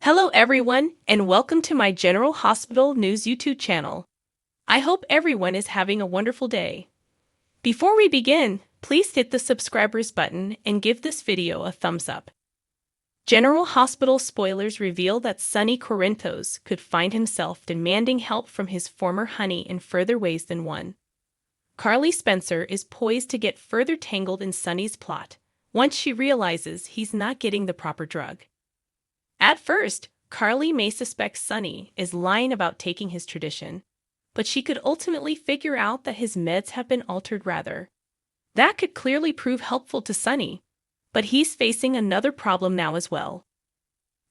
Hello everyone, and welcome to my General Hospital News YouTube channel. I hope everyone is having a wonderful day. Before we begin, please hit the subscribers button and give this video a thumbs up. General Hospital spoilers reveal that Sonny Corinthos could find himself demanding help from his former honey in further ways than one. Carly Spencer is poised to get further tangled in Sonny's plot once she realizes he's not getting the proper drug. At first, Carly may suspect Sonny is lying about taking his tradition, but she could ultimately figure out that his meds have been altered rather. That could clearly prove helpful to Sonny, but he's facing another problem now as well.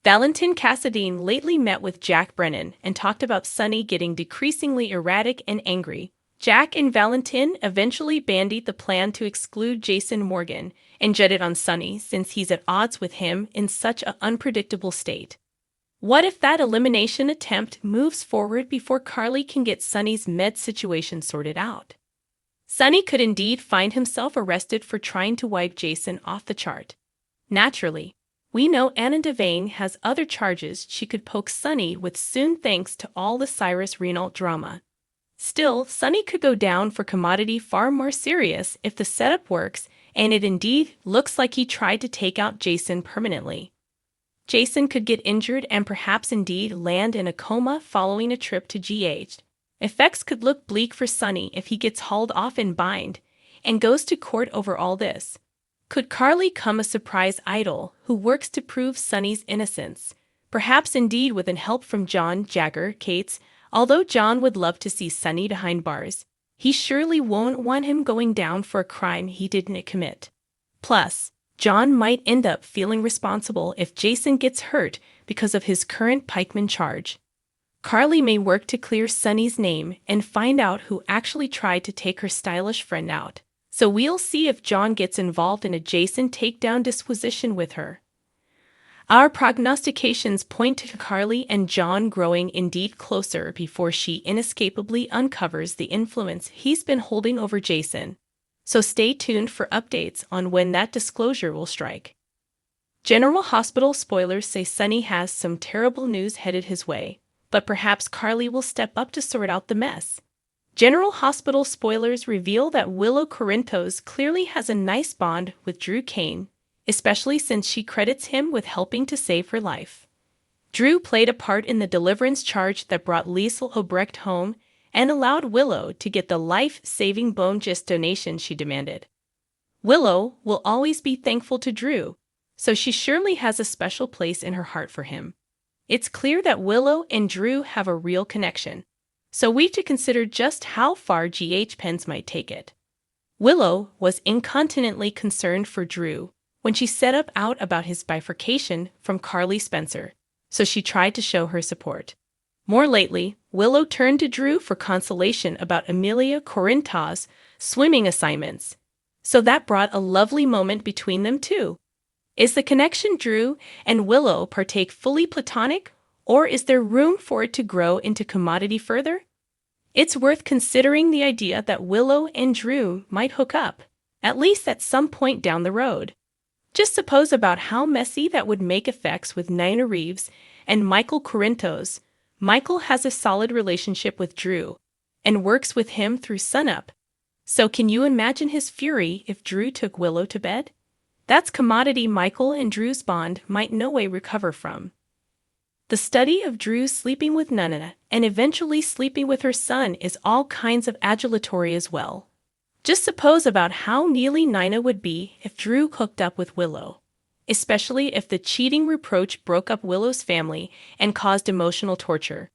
Valentin Cassadine lately met with Jack Brennan and talked about Sonny getting decreasingly erratic and angry. Jack and Valentin eventually bandied the plan to exclude Jason Morgan and jetted on Sonny since he's at odds with him in such an unpredictable state. What if that elimination attempt moves forward before Carly can get Sonny's med situation sorted out? Sonny could indeed find himself arrested for trying to wipe Jason off the chart. Naturally, we know Anna Devane has other charges she could poke Sonny with soon thanks to all the Cyrus Renault drama. Still, Sonny could go down for commodity far more serious if the setup works, and it indeed looks like he tried to take out Jason permanently. Jason could get injured and perhaps indeed land in a coma following a trip to GH. Effects could look bleak for Sonny if he gets hauled off in bind and goes to court over all this. Could Carly come a surprise idol who works to prove Sonny's innocence? Perhaps indeed with help from John Jagger Cates. Although John would love to see Sonny behind bars, he surely won't want him going down for a crime he didn't commit. Plus, John might end up feeling responsible if Jason gets hurt because of his current pikeman charge. Carly may work to clear Sonny's name and find out who actually tried to take her stylish friend out. So we'll see if John gets involved in a Jason takedown disquisition with her. Our prognostications point to Carly and John growing indeed closer before she inescapably uncovers the influence he's been holding over Jason. So stay tuned for updates on when that disclosure will strike. General Hospital spoilers say Sonny has some terrible news headed his way, but perhaps Carly will step up to sort out the mess. General Hospital spoilers reveal that Willow Corinthos clearly has a nice bond with Drew Kane, especially since she credits him with helping to save her life. Drew played a part in the deliverance charge that brought Liesl Obrecht home and allowed Willow to get the life-saving bone gist donation she demanded. Willow will always be thankful to Drew, so she surely has a special place in her heart for him. It's clear that Willow and Drew have a real connection, so we've to consider just how far GH Pens might take it. Willow was incontinently concerned for Drew when she set up out about his bifurcation from Carly Spencer, so she tried to show her support. More lately, Willow turned to Drew for consolation about Amelia Corinthos' swimming assignments, so that brought a lovely moment between them too. Is the connection Drew and Willow partake fully platonic, or is there room for it to grow into commodity further? It's worth considering the idea that Willow and Drew might hook up, at least at some point down the road. Just suppose about how messy that would make effects with Nina Reeves and Michael Corinthos. Michael has a solid relationship with Drew and works with him through sunup. So can you imagine his fury if Drew took Willow to bed? That's commodity Michael and Drew's bond might no way recover from. The study of Drew sleeping with Nana and eventually sleeping with her son is all kinds of adulatory as well. Just suppose about how nearly Nina would be if Drew hooked up with Willow, especially if the cheating reproach broke up Willow's family and caused emotional torture.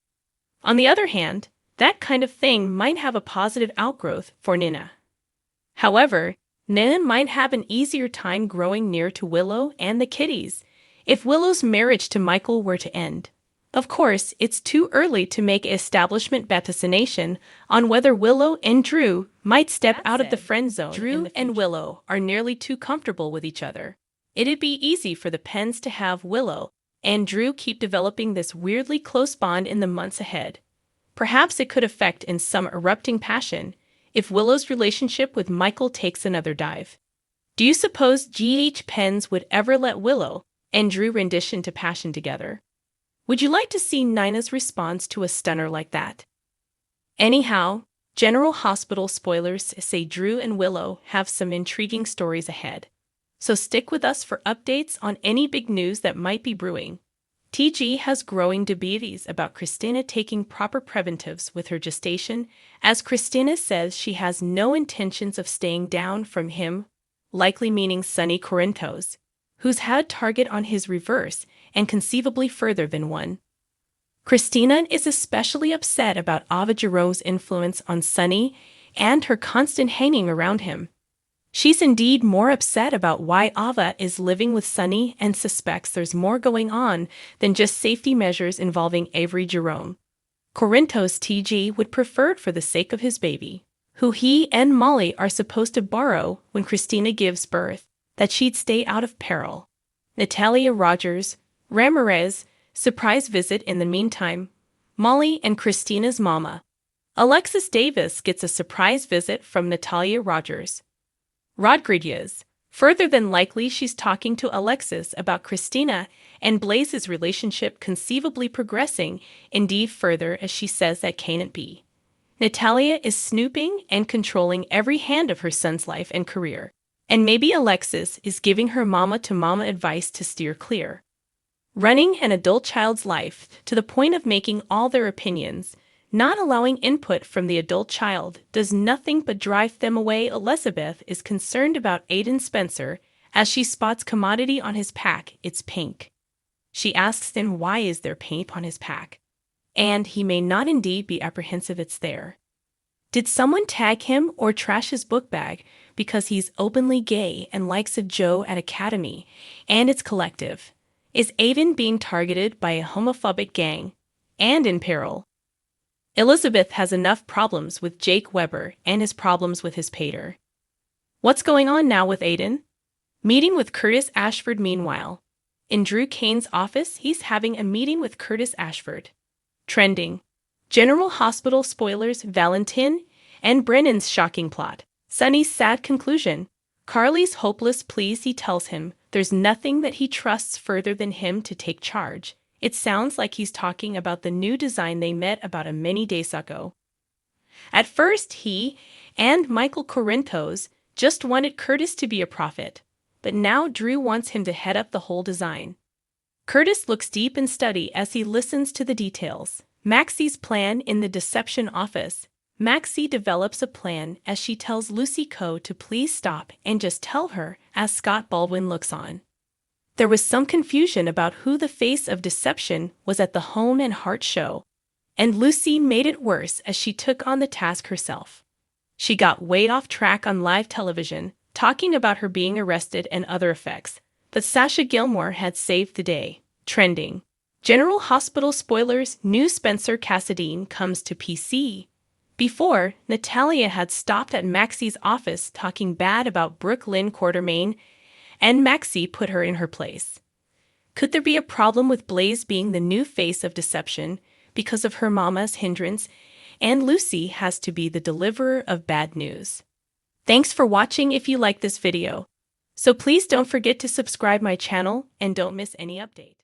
On the other hand, that kind of thing might have a positive outgrowth for Nina. However, Nina might have an easier time growing near to Willow and the kiddies if Willow's marriage to Michael were to end. Of course, it's too early to make establishment vaticination on whether Willow and Drew might step out of the friend zone. Drew and Willow are nearly too comfortable with each other. It'd be easy for the Pens to have Willow and Drew keep developing this weirdly close bond in the months ahead. Perhaps it could affect in some erupting passion if Willow's relationship with Michael takes another dive. Do you suppose GH Pens would ever let Willow and Drew rendition to passion together? Would you like to see Nina's response to a stunner like that? Anyhow, General Hospital spoilers say Drew and Willow have some intriguing stories ahead. So stick with us for updates on any big news that might be brewing. TG has growing debates about Christina taking proper preventives with her gestation, as Christina says she has no intentions of staying down from him, likely meaning Sonny Corinthos, who's had target on his reverse and conceivably further than one. Christina is especially upset about Ava Giro's influence on Sonny and her constant hanging around him. She's indeed more upset about why Ava is living with Sonny and suspects there's more going on than just safety measures involving Avery Jerome. Corinthos TG would prefer for the sake of his baby, who he and Molly are supposed to borrow when Christina gives birth, that she'd stay out of peril. Natalia Rogers, Ramirez, surprise visit in the meantime. Molly and Christina's mama. Alexis Davis gets a surprise visit from Natalia Rogers. Rodriguez. Further than likely she's talking to Alexis about Christina and Blaze's relationship conceivably progressing, indeed further as she says that can't be. Natalia is snooping and controlling every hand of her son's life and career, and maybe Alexis is giving her mama-to-mama advice to steer clear. Running an adult child's life to the point of making all their opinions, not allowing input from the adult child, does nothing but drive them away. Elizabeth is concerned about Aiden Spencer as she spots commodity on his pack. It's pink. She asks him why is there paint on his pack, and he may not indeed be apprehensive it's there. Did someone tag him or trash his book bag because he's openly gay and likes a Joe at Academy, and it's collective? Is Aiden being targeted by a homophobic gang and in peril? Elizabeth has enough problems with Jake Weber and his problems with his pater. What's going on now with Aiden? Meeting with Curtis Ashford. Meanwhile, in Drew Kane's office, he's having a meeting with Curtis Ashford. Trending. General Hospital spoilers, Valentin and Brennan's shocking plot. Sonny's sad conclusion. Carly's hopeless pleas. He tells him there's nothing that he trusts further than him to take charge. It sounds like he's talking about the new design they met about many days ago. At first, he and Michael Corinthos just wanted Curtis to be a prophet, but now Drew wants him to head up the whole design. Curtis looks deep in study as he listens to the details. Maxie's plan in the deception office. Maxie develops a plan as she tells Lucy Coe to please stop and just tell her as Scott Baldwin looks on. There was some confusion about who the face of deception was at the Home and Heart show, and Lucy made it worse as she took on the task herself. She got way off track on live television, talking about her being arrested and other effects, but Sasha Gilmore had saved the day. Trending. General Hospital spoilers, new Spencer Cassadine comes to PC. Before, Natalia had stopped at Maxie's office talking bad about Brooke Lynn Quartermain, and Maxie put her in her place. Could there be a problem with Blaze being the new face of deception because of her mama's hindrance, and Lucy has to be the deliverer of bad news? Thanks for watching. If you like this video, so please don't forget to subscribe my channel and don't miss any update.